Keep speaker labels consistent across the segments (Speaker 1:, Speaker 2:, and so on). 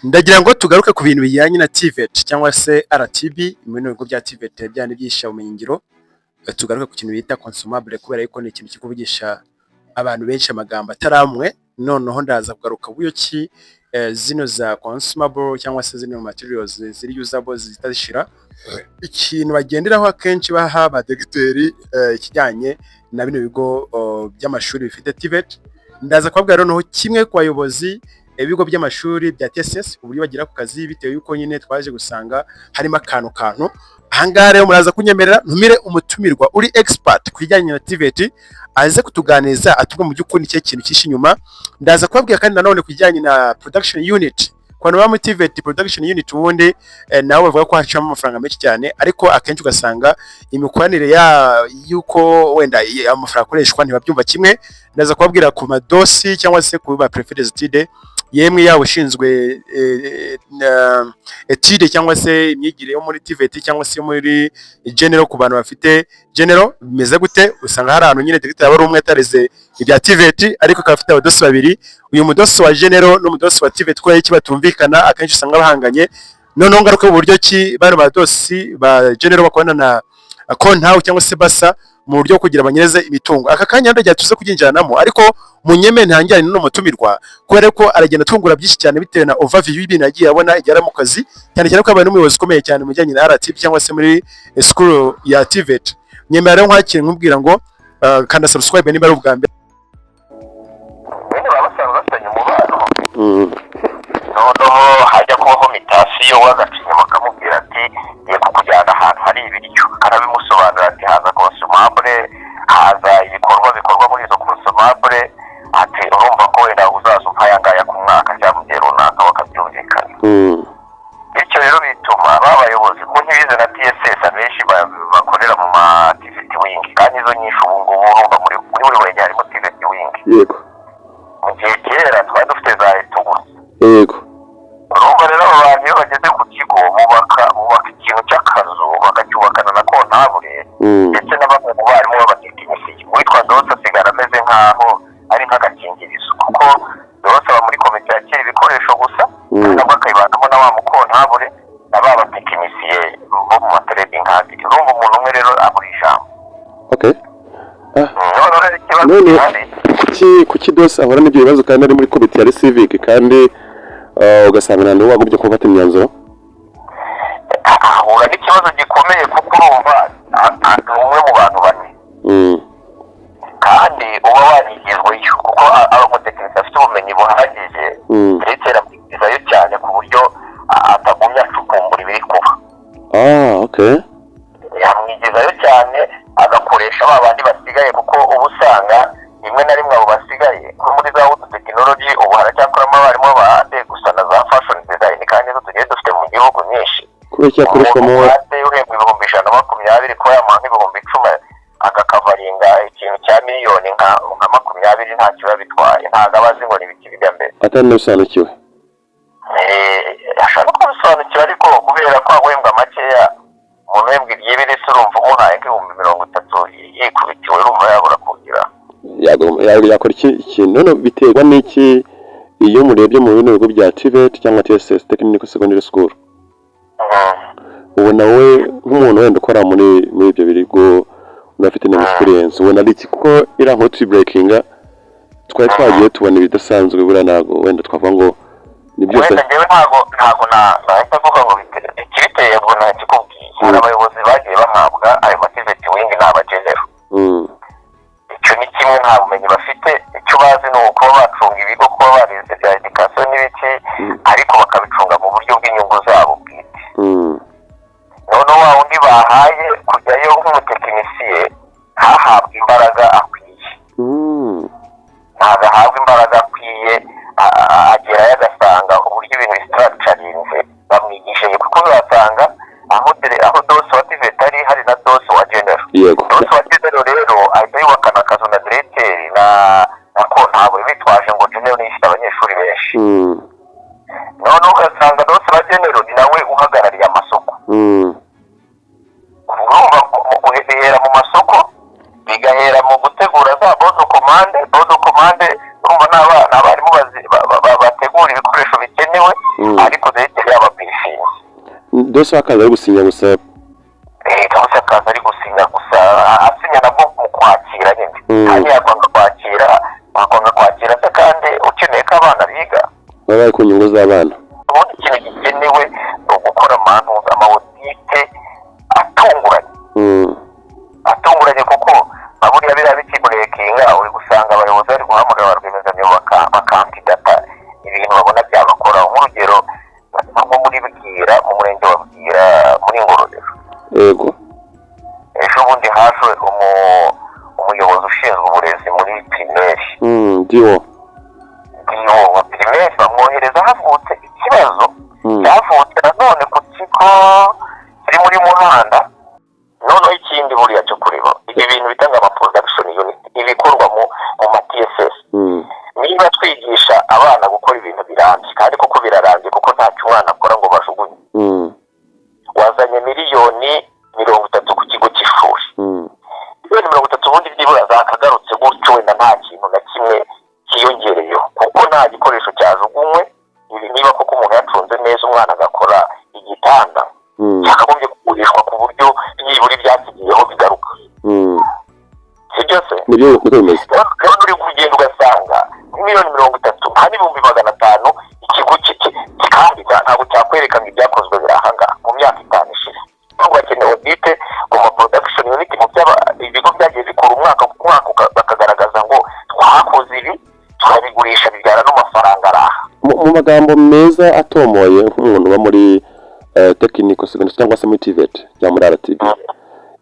Speaker 1: Ndagira ngo tugaruke ku bintu bijyanye na TVET cyangwa se RTB mu bigo bya TVET byane byisha ubumenyingiro. Tugaruke ku kintu bita consumable kubera yuko ni ikintu kikuvugisha abantu benshi amagambo ataramwe. Noneho ndaza kugaruka buyo ki zino za consumable cyangwa se zino materials ziri usable zitazishira ikintu bagenderaho akenshi baha abadogiteri ikijyanye na bino bigo by'amashuri bifite TVET. Ndaza kubabwira noneho kimwe ku bayobozi ibigo by'amashuri bya TSS uburyo bagira ku kazi bitewe yuko nyine twaje gusanga harimo akantu ahangaha rero muraza kunyemerera ntumire umutumirwa uri expert kwijyanye na TVET aze kutuganiza atubwe mu by'ukuri nicyo kintu kishi inyuma. Ndaza kubabwira kandi nanone kujyanye na production unit kwano ba mu TVET production unit ubundi nawe bavuga ko hacamo amafaranga menshi cyane ariko akenshi ugasanga imikoranire yuko wenda amafaranga akoreshwa ntibabyumva kimwe. Ndaza kubabwira ku madosi cyangwa se ku ba preferred study yemwe yawe ushinzwe etide cyangwa se imyigire yo muri TVET cyangwa se muri general ku bantu bafite general bimeze gute. Usanga hari ahantu nyine dogiteri aba ari umwe atareze ibya TVET ariko akafite abadosi babiri, uyu mudosi wa general n'umudosi wa TVET ko yiki batumvikana akenshi usanga bahanganye. Noneho ngaruka mu buryo ki bano badosi ba general bakorana na kontaho cyangwa se basa mu buryo kugira abanyereze imitungo. Aka kanya ndagiye tuze kuginjiranamo ariko munyeme ntangirane no mutumirwa kubera ko aragenda tungura byinshi cyane bitewe na overview y'ibintu yagiye abona igera mu kazi cyane cyane ko abantu n'umuyobozi ukomeye cyane mu bijyanye na RTB cyangwa se muri school ya TVET. Nyemera nk'akiri nkubwira ngo kanda subscribe niba ari ubwa mbere.
Speaker 2: Bene babasanzwe bafitanye umubano noneho hajya kubaho mitasiyo wagacinya bakamubwira ati ngiye kukujyana ahantu hari ibiryo arabimusobanura ati haza consumable haza ibikorwa bikorwa muri izo consumable ati urumva ko wenda uzaza upayangaya ku mwaka cyangwa mu gihe runaka bakabyumvikana. Bityo rero bituma babayobozi ko ntibize na TSS abenshi bakorera mu ma TVET wing kandi izo nyinshi ubu ngubu urumva muri buri wenge harimo TVET wing.
Speaker 3: Yego.
Speaker 2: Mu gihe kera twari dufite za etuguzi.
Speaker 3: Yego.
Speaker 2: Urumva rero abantu iyo bageze ku kigo bubaka ikintu cy'akazu bakacyubakana na kontabure ndetse na bamwe mu barimu b'abatekinisiye. Uwitwa Dose asigara ameze nk'aho ari nk'agakingirizo kuko Dose aba muri komite yakira ibikoresho gusa nabwo akayibanamo na wa mukontabure na ba batekinisiye bo mu matreding habiri. Urumva umuntu umwe rero abura ijambo.
Speaker 3: Okay.
Speaker 2: Noneho rero ikibazo gihari
Speaker 3: kuki Dose ahora n'ibyo bibazo kandi ari muri komite ya civic kandi ugasanga nande wagubye ko bata imyanzuro
Speaker 2: ahura n'ikibazo gikomeye kuko urumva ni umwe mu bantu bane kandi uba warigezweyo kuko abamutekinisiye afite ubumenyi buhagije ndetse aramwigizayo cyane ku buryo atagumya acukumbura ibiri kuba.
Speaker 3: Okay.
Speaker 2: Yamwigizayo cyane agakoresha ba bandi basigaye kuko uba usanga rimwe na rimwe abo basigaye nko muri za wudu tekinoloji ubu haracyakoramo abarimu b'ahande gusa na za fashion design kandi zo tugiye dufite mu gihugu nyinshi.
Speaker 3: Kubera cyakoreshwamo
Speaker 2: uhembwa ibihumbi 120 ko yamuha ibihumbi 10 agakavaringa ikintu cya miliyoni nka 20 nta kiba bitwaye ntago abazi ngo nibiki bijya mbere
Speaker 3: atari n'usobanukiwe.
Speaker 2: Ashaka kubisobanukira ariko kubera ko ahembwa makeya umuntu uhembwa ibyibiri se urumva umuhaye nk'ibihumbi 30 yikubitiwe urumva yabura kugira
Speaker 3: yakora iki none biterwa n'iki iyo murebye mu bino bigo bya TVET cyangwa TSS Technical Secondary School. Ubona we nk'umuntu wenda ukora muri ibyo bigo unafite n'experience ubona ari iki kuko ira nko breaking twari twagiye tubona ibidasanzwe bura nago wenda twavuga ngo ni byose
Speaker 2: wenda ngewe ntago nahita kuvuga ngo ikibiteye ngo ntakikubwiye hari abayobozi bagiye bahabwa ayo TVET wing n'abagenero. Icyo ni kimwe nta bumenyi bafite icyo bazi ni uko bacunga ibigo kuba barize bya education n'ibiki ariko bakabicunga mu buryo bw'inyungu zabo bwite. Noneho wa wundi bahaye kujyayo nk'umutekinisiye ntahabwa imbaraga akwiye ntabwo ahabwa imbaraga akwiye agerayo agasanga uburyo ibintu bistructurinze bamwigishije kuko uzasanga aho Dose wa TVET ari hari na Dose wa general. Dose wa general rero ahita yubakana akazu na directeur na kontabure bitwaje ngo general ni ifite abanyeshuri benshi. Noneho ugasanga Dose wa general ni nawe uhagarariye amasoko. Urumva guhera mu masoko bigahera mu gutegura za bodo komande urumva n'abarimu bategura ibikoresho bikenewe
Speaker 3: dose akaza ari gusinya gusa
Speaker 2: cyangwa se akaza ari gusinya gusa asinya nabwo mu kwakira nyine kandi yakwanga kwakira se kandi ukeneye ko abana biga
Speaker 3: baba bari ku nyungu z'abana.
Speaker 2: ubundi ikintu gikenewe ni ugukora amabutike atunguranye kuko buriya biriya bikiburekinga uri gusanga abayobozi bari guhamagara ba rwiyemezamirimo bakandidata ibintu babona byabakora nk'urugero nko muri Bwira mu murenge wa Bwira muri Ngororero.
Speaker 3: Yego.
Speaker 2: Ejo bundi haje umuyobozi ushinzwe uburezi muri primaire.
Speaker 3: Diwo
Speaker 2: wa primaire bamwohereza havutse ikibazo cyavutse nanone ku kigo kiri muri Muhanda. Noneho ikindi buriya cyo kureba ibi bintu bitanga ama production unit ibikorwa mu TSS. Niba twigisha abana gukora ibintu birambye kandi kuko birarambye kuko nta cyumwana akora ngo bajugunye. Wazanye miliyoni 30 ku kigo cy'ishuri. Miliyoni 30 ubundi byibura zakagarutse gutyo wenda nta kintu na kimwe kiyongereyeho kuko nta gikoresho cyajugunywe. Niba koko umuntu yacunze neza umwana agakora igitanda cyakagombye kugurishwa ku buryo byibura ibyasigiyeho bigaruka. Sibyo se?
Speaker 3: nibyo bimeze.
Speaker 2: Rero uri kugenda ugasanga miliyoni 30 kandi 500 ikigo kikandika ntabwo cyakwereka ngo ibyakozwe birahanga mu myaka 5 ishize. Ntabwo bakeneye audite mu production unit mu ibigo byagiye bikora umwaka ku mwaka bakagaragaza ngo twakoze ibi twabigurisha bibyara n'amafaranga araha.
Speaker 3: Mu magambo meza atomoye nk'umuntu uba muri technical secondary cyangwa se muri TVET ya muri RTB.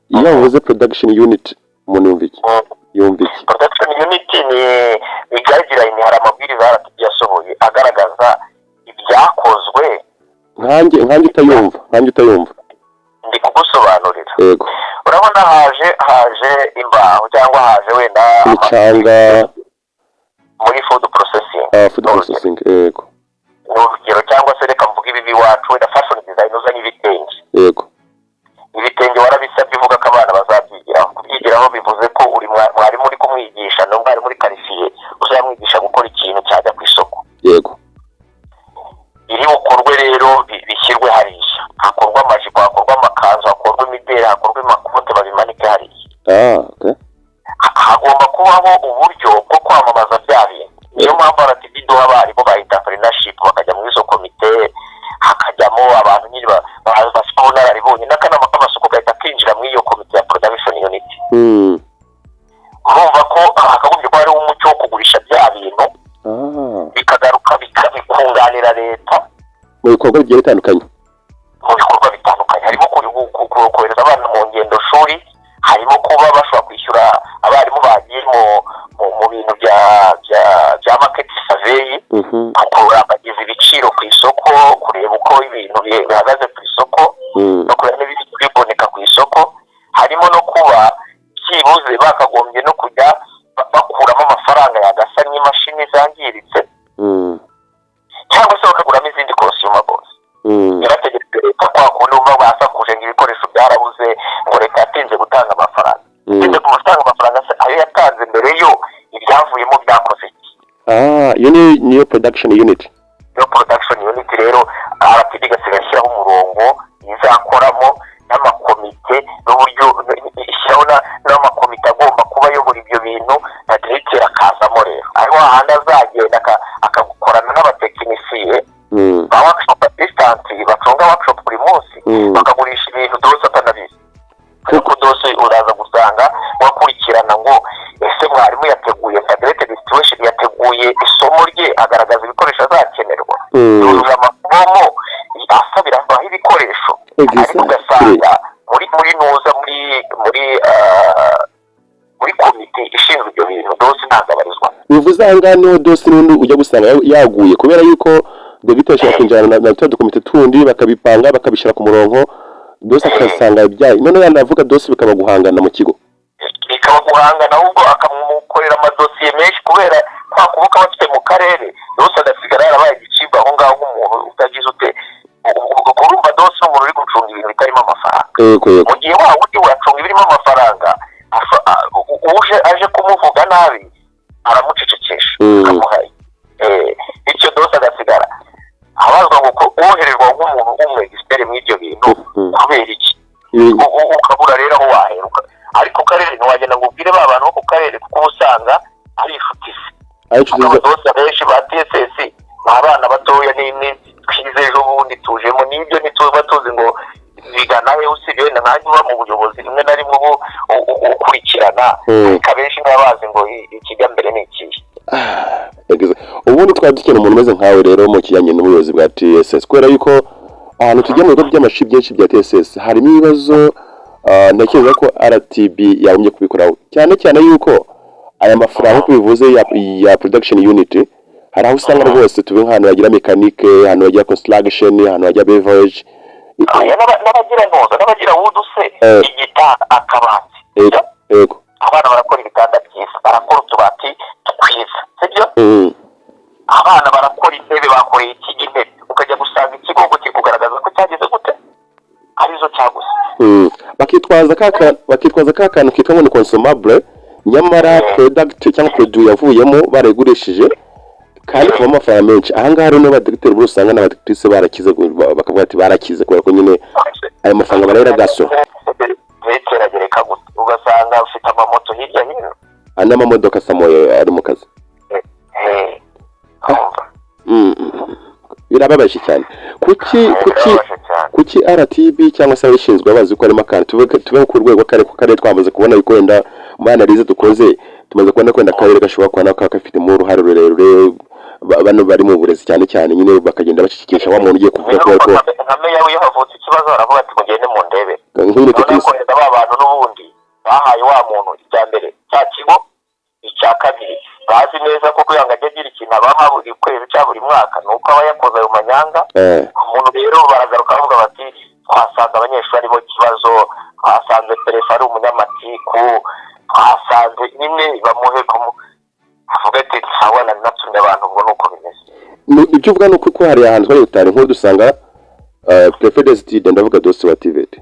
Speaker 3: Iyo uvuze production unit umuntu yumva iki?
Speaker 2: Production unit ni guideline hari amabwiriza RTB yasohoye agaragaza ibyakozwe.
Speaker 3: Nkanjye utayumva
Speaker 2: ndi kugusobanurira.
Speaker 3: Yego.
Speaker 2: Urabona haje imbaho cyangwa haje wenda
Speaker 3: imicanga
Speaker 2: muri food processing.
Speaker 3: Food processing yego.
Speaker 2: N'urugero cyangwa se reka mvuga ibi biwacu wenda fashion design uzanye ibitenge.
Speaker 3: Yego.
Speaker 2: Ibitenge warabisabye uvuga ko abana bazabyigiraho. Kubyigiraho bivuze ko uri mwarimu uri kumwigisha no mwari muri qualifié uzamwigisha gukora ikintu cyajya ku isoko.
Speaker 3: Yego.
Speaker 2: Iri bukorwe rero bishyirwe harisha. Hakorwa amajipo, hakorwa amakanzu, hakorwa imideri, hakorwa amakote babimanike hariya.
Speaker 3: Okay.
Speaker 2: Hagomba kubaho uburyo bwo kwamamaza bya bintu. Niyo mpamvu RTB duha abarimu ba entrepreneurship bakajya muri izo komite hakajyamo abantu nyine bafite ubunararibonye n'akanama k'amasoko gahita kinjira muri iyo komite ya production unit. Urumva ko hakagombye kuba hariho umucyo wo kugurisha bya bintu bikagaruka bikunganira leta
Speaker 3: mu bikorwa bigiye bitandukanye.
Speaker 2: Harimo kohereza abana mu ngendo shuri, harimo kuba bashobora kwishyura abarimu bagiye mu bintu bya market survey, kurambagiza ibiciro ku isoko, kureba uko ibintu bihagaze ku isoko no kureba n'ibiri biboneka ku isoko. Harimo no kuba byibuze bakagombye no kujya bakuramo amafaranga yagasanye imashini zangiritse cyangwa se bakaguramo izindi consumer goods. Yarategetse leta kwa kundi umva basakuje ngo ibikoresho byarabuze ngo leta yatinze gutanga amafaranga. Yatinze gutanga amafaranga se ayo yatanze mbere yo ibyavuyemo byakoze iki?
Speaker 3: Iyo niyo production unit.
Speaker 2: Iyo production unit rero RTB igasigaye ishyiraho umurongo izakoramo n'amakomite n'uburyo ishyiraho n'amakomite agomba kuba ayobora ibyo bintu na directeur akazamo rero. Ariho ahandi azagenda akagukorana n'abatekinisiye ba workshop assistant bacunga workshop buri munsi bakagurisha ibintu dose atanabizi. Kuko dose uraza gusanga wakurikirana ngo ese mwarimu yateguye cabinet situation yateguye isomo rye agaragaza ibikoresho azakenerwa. Yuzuza amafomo asabira aho ibikoresho ariko ugasanga muri nuza muri komite ishinzwe ibyo bintu dose ntagabarizwa.
Speaker 3: Bivuze ahangaha niho dose n'undi ujya gusanga yaguye kubera yuko debiteshya kwinjirana na tundi komite tundi bakabipanga bakabishira ku murongo dose akasanga ibyaye. None yanavuga dose bikaba guhangana mu kigo.
Speaker 2: Bikaba guhangana ahubwo akamukorera amadosiye menshi kubera kwa kubuka bafite mu karere dose agasigara yarabaye igicibwa aho ngaho nk'umuntu utagize ute urumva dose umuntu uri gucunga ibintu bitarimo amafaranga. Mu gihe wa wundi wacunga ibirimo amafaranga aje kumuvuga nabi aramucecekesha akamuhaye. Icyo dose agasigara abazwa ngo wohererwa nk'umuntu umwe expert muri ibyo bintu abadosi benshi ba TSS abana batoya ni twize ejo bundi tujemo n'ibyo ntituba tuzi ngo biganahe usibye nanjye uba mu buyobozi rimwe na rimwe ukurikirana kabenshi n'abazi ngo ikijya mbere ni ikihe.
Speaker 3: Ubundi twari dukeneye umuntu umeze nkawe rero mu kijyanye n'ubuyobozi bwa TSS kubera yuko ahantu tujya mu bigo by'amashuri byinshi bya TSS harimo ibibazo ntekereza ko RTB yagombye kubikoraho cyane cyane yuko aya mafaranga uko bivuze ya production unit hari aho usanga rwose tube nk'ahantu hagira mekanike, ahantu hagira construction, ahantu hagira beverage,
Speaker 2: n'abagira ntoza n'abagira wuduse igitanda akabati.
Speaker 3: Yego
Speaker 2: abana barakora ibitanda byiza, barakora utubati twiza, sibyo? Abana barakora intebe, bakoreye iki intebe ukajya gusanga ikigongo kikugaragaza ko cyageze gute arizo cyaguze.
Speaker 3: bakitwaza ka kantu kitwa ngo ni consomable, nyamara product cyangwa produit yavuyemo barayigurishije kandi kuba amafaranga menshi. Ahangaha rero n'abadirecteur bose usanga n'abadirectrice barakize bakavuga ati barakize kubera ko nyine ayo mafaranga barayiragaso.
Speaker 2: Bekeragera ugasanga ufite amamoto hirya hino
Speaker 3: n'amamodoka samoye ari mu kazi. Birababaje cyane. Kuki RTB cyangwa se abishinzwe bazi ko arimo akantu tube ku rwego kare twamaze kubona yuko wenda mu analize dukoze tumaze kubona ko wenda akarere gashobora kuba nako kafitemo uruhare rurerure bano bari mu burezi cyane cyane nyine bakagenda bacikisha wa muntu ugiye kuvuga ko
Speaker 2: nkame yawe yahavutse ikibazo aravuga ati mugende mu ndebe
Speaker 3: nk'ibintu tutise
Speaker 2: ba bantu n'ubundi bahaye wa muntu icya mbere cya kigo icya kabiri bazi neza ko kuyanga agira ikintu abaha buri kwezi cya buri mwaka nuko aba yakoze ayo manyanga. Umuntu rero baragaruka bavuga bati twasanze abanyeshuri aribo kibazo, twasanze perefe ari umunyamatiku, twasanze nyine bamuhe avuga ati ntabona natumye abantu ubwo nuko bimeze.
Speaker 3: Ibyo uvuga nuko ko hari ahantu twari gutanga nk'uko dusanga prefet student ndavuga dosi wa TVET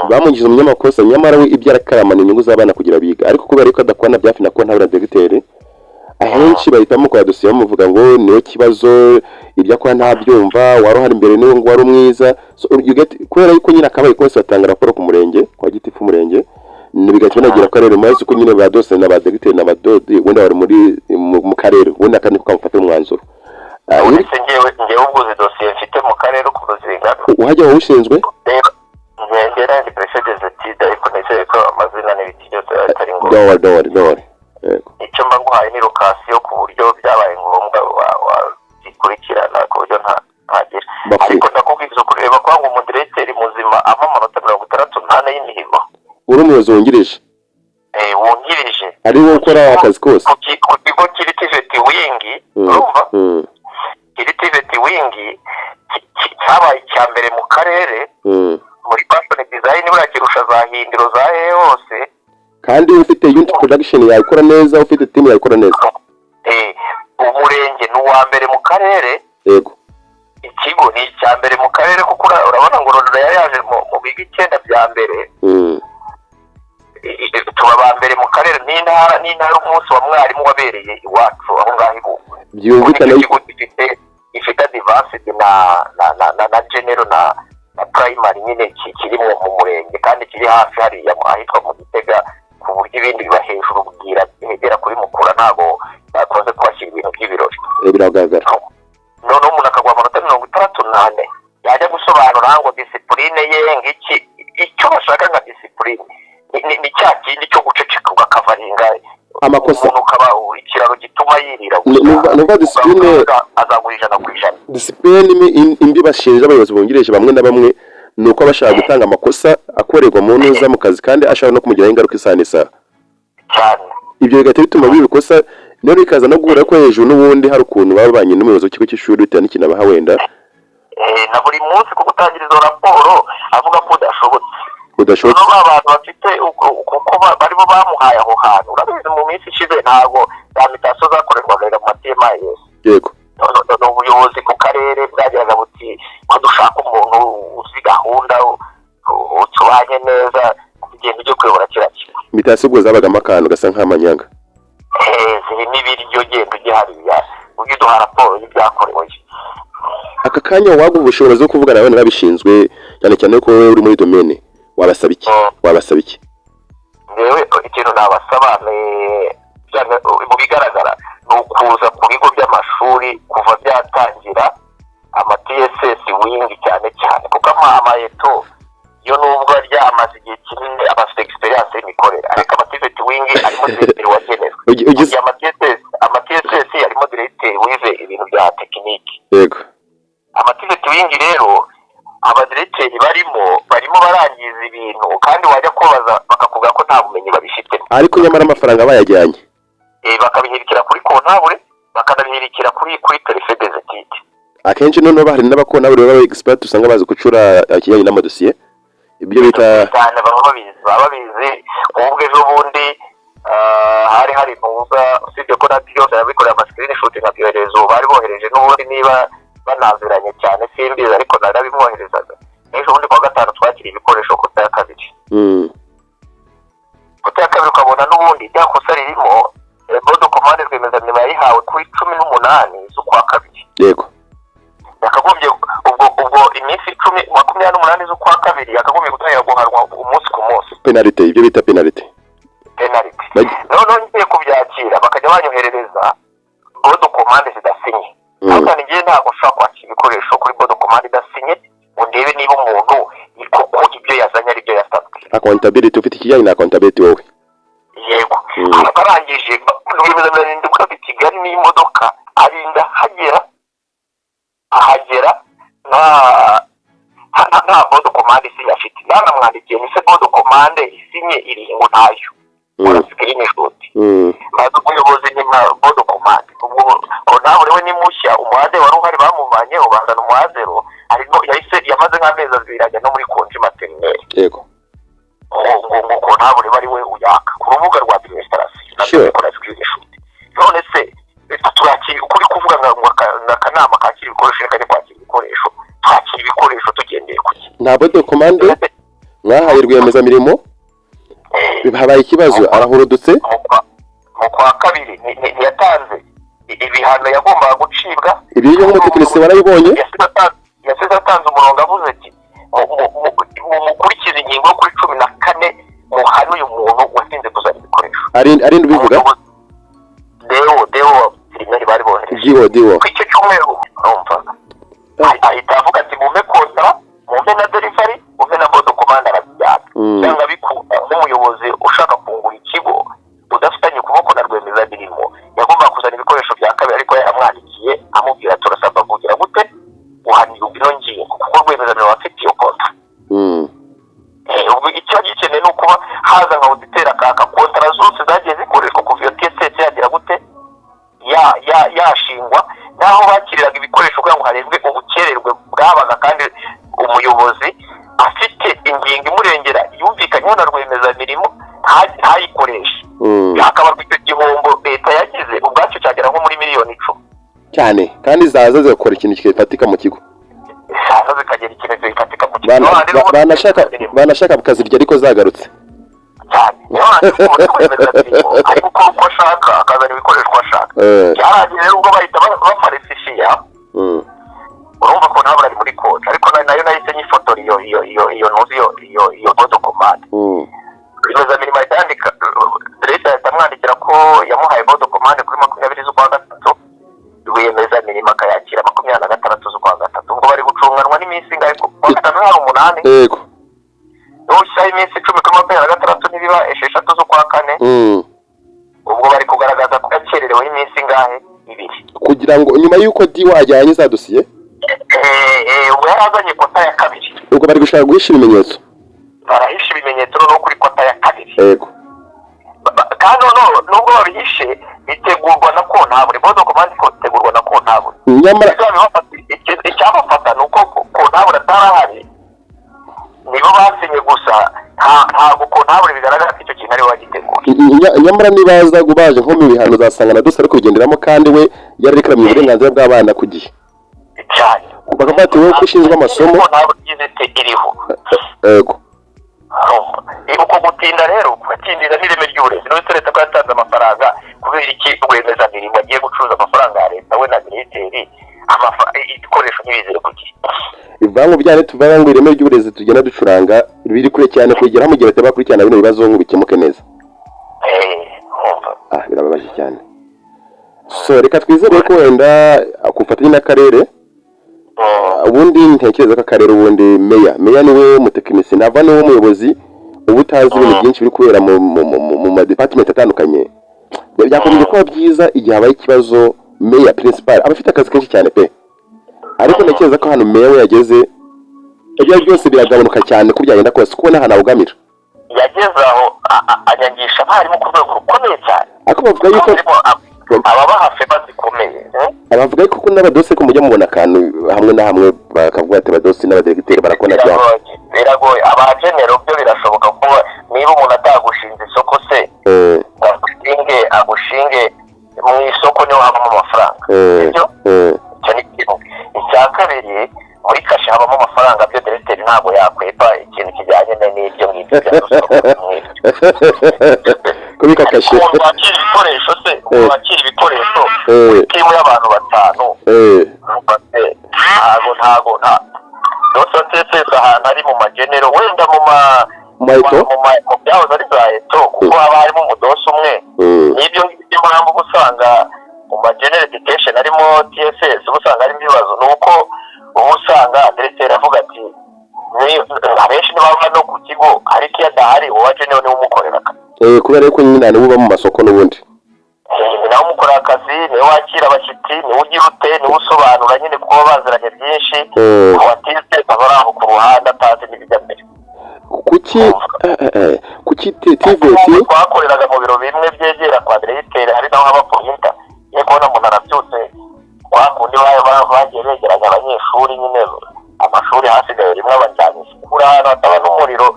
Speaker 3: bamugize umunyamakosa nyamara we ibyo arakaramana inyungu z'abana kugira biga, ariko kubera ko adakwana byafi nako ntabura directeur ahenshi bahitamo kwa dosiye bamuvuga ngo niwe kibazo ibyo akora ntabyumva waruhari imbere niwe ngo wari umwiza. So you get kubera yuko nyine akabaye kose batanga raporo ku murenge kwa gitifu umurenge nibigatuma nagira ko rero maze uko nyine ba dosiye na ba directeur na ba dodi wenda bari muri mu karere wenda kandi ko kamufata umwanzuro.
Speaker 2: Uretse ngewe ubwo dosiye mfite mu karere ku ruzinga
Speaker 3: uhajya wowe ushinzwe
Speaker 2: ngera ni president zitida ariko nese ko amazina n'ibiti byose atari ngo
Speaker 3: dore
Speaker 2: icyo mba nguhaye ni lokasiyo ku buryo byabaye ngombwa zikurikirana ku buryo ntagira. Ariko ndakubwiza kureba kwa ngo umudirecteur muzima ama amanota 68 y'imihigo
Speaker 3: uri umuyobozi wungirije
Speaker 2: wungirije
Speaker 3: ari wo ukora akazi kose
Speaker 2: ku kigo kiri TVET wing urumva kiri TVET wing cyabaye icya mbere mu karere muri fashion design burakirusha za hindiro za hose
Speaker 3: kandi ufite unit production yakora neza, ufite team yakora neza.
Speaker 2: Umurenge ni uwa mbere mu karere.
Speaker 3: Yego
Speaker 2: ikigo ni icya mbere mu karere kuko urabona ngo Rorora yaje mu biga 9 bya mbere. Tuba ba mbere mu karere n'intara umunsi wa mwarimu wabereye iwacu aho ngaho ibu
Speaker 3: byumvikana
Speaker 2: ikigo ifite advanced na general na primary nyine kiri mu murenge kandi kiri hafi hari ahitwa mu Gitega ku buryo ibindi biba hejuru bwira hegera kuri Mukura ntago bakoze kwashyira ibintu by'ibirori.
Speaker 3: Biragaragara
Speaker 2: none umuntu akagwa amanota 68 yajya gusobanura ngo discipline ye ngiki icyo bashaka nka discipline ni cya kindi cyo guceceka ukakavaringa
Speaker 3: amakosa
Speaker 2: ukaba ikiraro gituma yirira
Speaker 3: nuva discipline
Speaker 2: azagurija na kwijana.
Speaker 3: Discipline imbi bashinja abayobozi bungirije bamwe na bamwe nuko bashaka gutanga amakosa akorerwa mu ntuza mu kazi kandi ashaka no kumugiraho ingaruka isanisa
Speaker 2: cyane.
Speaker 3: Ibyo bigahita bituma bibikosa none bikaza no guhura ko hejuru n'ubundi hari ukuntu babanye n'umuyobozi w'ikigo cy'ishuri bitewe n'ikintu abaha wenda
Speaker 2: na buri munsi ku gutangira izo raporo avuga ko udashobotse abantu bafite kuko barimo bamuhaye aho hantu urabizi mu minsi ishize ntabwo za mitaso zakorerwaga mu matema yose.
Speaker 3: Yego
Speaker 2: ubuyobozi ku karere bwagiraga buti ko dushaka umuntu uzi gahunda utubanye neza kugenda ujye kuyobora kiriya kigo.
Speaker 3: Mitaso ubwo zabagamo akantu gasa nk'amanyanga
Speaker 2: ziri n'ibiryo genda ujye hariya ujye duha raporo y'ibyakorewe.
Speaker 3: Aka kanya waguha ubushobozi bwo kuvugana nawe n'abishinzwe cyane cyane ko uri muri domaine wabasaba iki?
Speaker 2: Ngewe ikintu nabasaba mu bigaragara ni ukuza ku bigo by'amashuri kuva byatangira ama TSS wing cyane cyane kuko amayeto yo nubwo ryamaze igihe kinini abafite experience y'imikorere ariko ama TVET wing arimo directeur wagenewe ama TSS arimo directeur wize ibintu bya tekiniki.
Speaker 3: Yego.
Speaker 2: Ama TVET wing rero abadirecteri barimo barangiza ibintu kandi wajya kubaza bakakuvuga ko nta bumenyi babifite
Speaker 3: ariko nyamara amafaranga bayajyanye
Speaker 2: bakabihirikira kuri kontabule bakanabihirikira kuri prefe des études.
Speaker 3: Akenshi none bahari n'abakontabule baba expert usanga bazi gucura ikijyanye n'amadosiye ibyo bita
Speaker 2: cyane baba bizi ubwo ejo bundi hari ntuza usibye ko nabyo barabikorera ama screenshot nka byoherezo bari bohereje n'ubundi niba banaziranye cyane simbiza ariko narabimwoherezaga ejo bundi kwa gatanu twakira ibikoresho ku ya kabiri ku ya kabiri ukabona n'ubundi byakosa ririmo bodo commande rwemezamyuma yayihawe kuri 18 z'ukwa kabiri.
Speaker 3: Yego.
Speaker 2: Yakagombye ubwo iminsi 28 z'ukwa kabiri yakagombye gutangira guhanwa umunsi ku munsi
Speaker 3: penalty ibyo bita penalty
Speaker 2: none ngiye kubyakira bakajya banyoherereza bodo commande zidasinye kandi ngiye ntabwo ushaka kwakira ibikoresho kuri bodo commande idasinye ngo ndebe niba umuntu koko ibyo yazanye ari byo yasabwe.
Speaker 3: Accountability ufite ikijyanye na accountability wowe.
Speaker 2: Yego. Abarangije rwemezamyuma ndikuka Kigali n'imodoka arinda ahagera nta bodo commande isinya afite nanamwandikiye ni se bodo commande isinye iri ngo ntayo urasigaye shoti maze umuyobozi ni bodo commande ubwo nawe we ni mushya umuhade wari uhari bamuvanye ubangana umuhazero ariko yahise yamaze nk'amezi aziranye no muri konji materineri.
Speaker 3: Yego.
Speaker 2: ngo ntabwo bari we uyaka ku rubuga rwa administration
Speaker 3: Sure.
Speaker 2: none se turaki ukuri kuvuga ngo akanama kakira ibikoresho kandi kwakira ibikoresho twakira ibikoresho tugendeye kuki
Speaker 3: nta bodo commande mwahaye rwiyemezamirimo habaye ikibazo arahurudutse
Speaker 2: mu kwa kabiri ntiyatanze ibihano yagombaga gucibwa
Speaker 3: ibyo nk'umutekinisiye warayibonye
Speaker 2: yasize atanze umurongo avuze ati mukurikiza ingingo yo kuri 14 muhana uyu muntu watinze kuzana ibikoresho
Speaker 3: arindi bivuga
Speaker 2: deo primeri bari bohereje
Speaker 3: diwo
Speaker 2: ku icyo cyumweru urumva ahita avuga ati muve kontra muve na delivery muve na bodo commande arabijyana cyangwa bikunda nk'umuyobozi ushaka kungura ikigo udafitanye ukuboko na rwemezamirimo yagomba kuzana ibikoresho bya kabiri ariko yaramwandikiye amubwira turasabwa kugira gute guhanira ubiro ngingo kuko rwemezamirimo afite iyo kontra. Ubwo icyo gikeneye ni ukuba haza nka uditera kaka kontra zose zagiye zikoreshwa kuva iyo TSS yagira gute yashingwa naho bakiriraga ibikoresho kugira ngo harebwe ubukererwe bwabaga kandi umuyobozi afite ingingo imurengera yumvikanyeho na rwemezamirimo ntayikoreshe hakaba icyo gihombo leta yagize ubwacyo cyagera nko muri miliyoni 10
Speaker 3: cyane kandi zaza zikora ikintu kifatika mu kigo
Speaker 2: zaza zikagera ikintu kifatika mu kigo
Speaker 3: banashaka bakazirya ariko zagarutse
Speaker 2: cyane ariko uko ashaka akazana ibikoresho ashaka cyaragiye rero ubwo bahita bafarisishiya urumva ko ntabwo ari muri kode ariko nayo nahise nyifotora iyo bodo commande rwiyemezamirimo yandika leta yatamwandikira ko yamuhaye bodo commande kuri 20 z'ukwa gatatu rwiyemezamirimo akayakira 26 z'ukwa gatatu ubwo bari gucunganwa n'iminsi ingahe ku gatanu hari 8.
Speaker 3: Yego.
Speaker 2: N'ushaye iminsi 10 kuri 26 nibiba 6 z'ukwa kane ubwo bari kugaragaza ko yakererewe iminsi ingahe 2
Speaker 3: kugira ngo nyuma y'uko diwa ajyanye za dosiye
Speaker 2: ubwo yarazanye kota ya kabiri
Speaker 3: ubwo bari gushaka guhisha ibimenyetso
Speaker 2: barahisha ibimenyetso no kuri kota ya kabiri.
Speaker 3: Yego.
Speaker 2: kandi nubwo babihishe bitegurwa na kontabule bodo commande ko bitegurwa na kontabule
Speaker 3: nyamara
Speaker 2: icyabafata ni uko kontabule atarahari nibo basinye gusa ntabwo kontabule bigaragara ko icyo kintu ari wagitegura
Speaker 3: nyamara nibaza gubaje nko mu bihano zasanga na dose ariko kugenderamo kandi we yarerekanye uburenganzira bw'abana ku gihe
Speaker 2: cyane
Speaker 3: bakavuga ati wowe ushinzwe amasomo
Speaker 2: ntabwo igizete iriho.
Speaker 3: Yego.
Speaker 2: uko gutinda rero kwatindira n'ireme ry'uburezi no leta ko yatanze amafaranga kubera iki rwemezamirimo agiye gucuruza amafaranga ya leta we na minisiteri ibikoresho ntibizere ku gihe
Speaker 3: ivangu byane tuvuga ngo ireme ry'uburezi tugenda ducuranga biri kure cyane kugera mu gihe batabakurikirana bino bibazo ngo bikemuke neza. Birababaje cyane. so reka twizere ko wenda akufatanya n'akarere ubundi ntekereza ko akarere ubundi meya niwe mutekinisi nava niwe umuyobozi ubu utazi ibintu byinshi biri kubera mu ma department atandukanye byakomeje kuba byiza igihe habaye ikibazo meya principal aba afite akazi kenshi cyane pe ariko ntekereza ko hano meya we yageze ibyo byose biragabanuka cyane ku byagenda kose kuko n'ahantu awugamira
Speaker 2: yageze aho anyangisha abarimu ku rwego rukomeye cyane
Speaker 3: ariko bavuga yuko
Speaker 2: ababa hafi bazikomeye
Speaker 3: abavuga yuko n'abadose ko mujya mubona akantu hamwe na hamwe bakavuga ati abadose n'abaderegiteri barakona byabo
Speaker 2: biragoye abagenero byo birashoboka ko niba umuntu atagushinze isoko se agushinge mu isoko niho habamo amafaranga ibyo icyo ni kimwe icya kabiri muri kashe habamo amafaranga byo diregiteri ntabwo yakwepa ikintu kijyanye n'ibyo ngibyo
Speaker 3: kubika kashe
Speaker 2: umuntu wakira ibikoresho se wakira ibikoresho muri timu y'abantu batanu ntago dose atetse ahantu ari mu magenero wenda mu byahoze ari za eto kuko haba harimo umudosi umwe n'ibyo ngibyo mpamvu usanga mu magenero education harimo TSS usanga harimo ibibazo ni uko uba usanga diregiteri avuga ati abenshi ntibava no ku kigo ariko iyo adahari uwa genero niwe umukorera akazi
Speaker 3: kubera yuko nyine niwe uba mu masoko n'ubundi
Speaker 2: nawe umukorera akazi niwe wakira abashyitsi niwe ugira ute niwe usobanura nyine kuko baziranye byinshi uwatize aba ari aho ku ruhande atazi n'ibijya mbere
Speaker 3: kuki tiveti
Speaker 2: twakoreraga mu biro bimwe byegera kwa diregiteri hari naho haba pointa iyo kubona umuntu arabyutse kwa kundi bagiye begeranya abanyeshuri nyine amashuri hasigaye rimwe abajyanye isukura hano hataba n'umuriro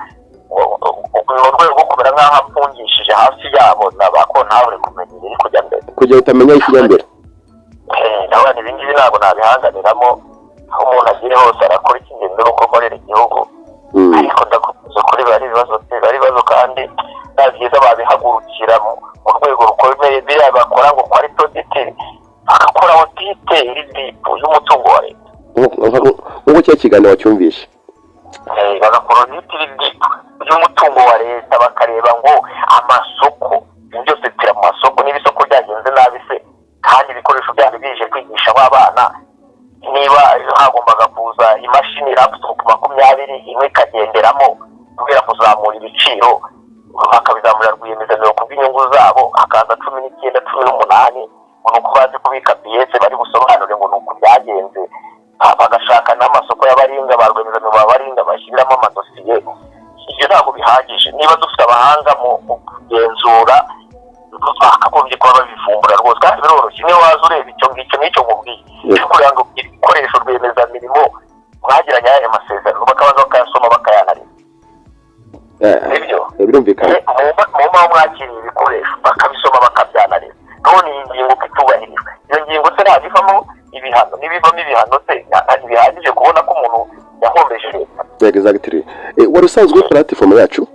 Speaker 2: mu rwego rwo kumera nk'aho apfungishije hafi yabo ntabure kumenya ibiri kujya mbere
Speaker 3: kugira utamenya ikijya mbere
Speaker 2: ndabona ibi ngibi ntabwo nabihanganiramo aho umuntu agire hose arakora icy'ingenzi n'uko akorera igihugu ariko ndakomeza kuri bari ibibazo kandi nta byiza babihagurukira mu rwego rukomeye biriya bakora ngo kwari protective bagakora audite y'umutungo wa leta
Speaker 3: nk'uko cya kiganiro wacyumvishe
Speaker 2: bagakora audite y'umutungo wa leta bakareba ngo amasoko byose tira mu masoko niba isoko ryagenze nabi se kandi ibikoresho byari bije kwigisha abana niba hagombaga kuza imashini laptop 20 imwe ikagenderamo kubera kuzamura ibiciro bakabizamurira rwiyemezamirimo ku bw'inyungu zabo hakaza 19 18 uko bazi kubika biyese bari busobanure ngo nuko byagenze bagashaka n'amasoko y'abaringa ba rwiyemezamirimo babaringa bashyiriramo amadosiye ibyo ntabwo bihagije niba dufite abahanga mu kugenzura bakagombye kuba babivumbura rwose kandi biroroshye niyo waza ureba icyo ngicyo n'icyo nkubwiye kugira ngo ibikoresho rwiyemezamirimo mwagiranye aya masezerano bakabanza bakayasoma bakayanariza nibyo
Speaker 3: birumvikana
Speaker 2: mu mpamvu mwakiriye ibikoresho bakabisoma bakabyanariza none iyi ngingo itubahirijwe iyo ngingo se ntabivamo ibihano n'ibivamo ibihano se ntibihagije kubona ko umuntu yahombeje leta
Speaker 3: exactly wari usanzwe platform yacu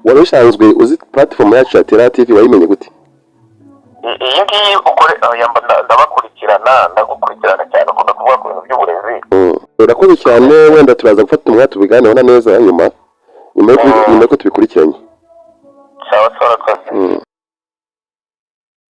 Speaker 3: wari usanzwe uzi platform yacu ya Terra TV wayimenye gute
Speaker 2: iyi ngiyi ndagukurikirana cyane ukunda kuvuga ku bintu by'uburezi
Speaker 3: urakoze cyane wenda turaza gufata umwanya tubiganeho neza nyuma yuko tubikurikiranye
Speaker 2: sawa sawa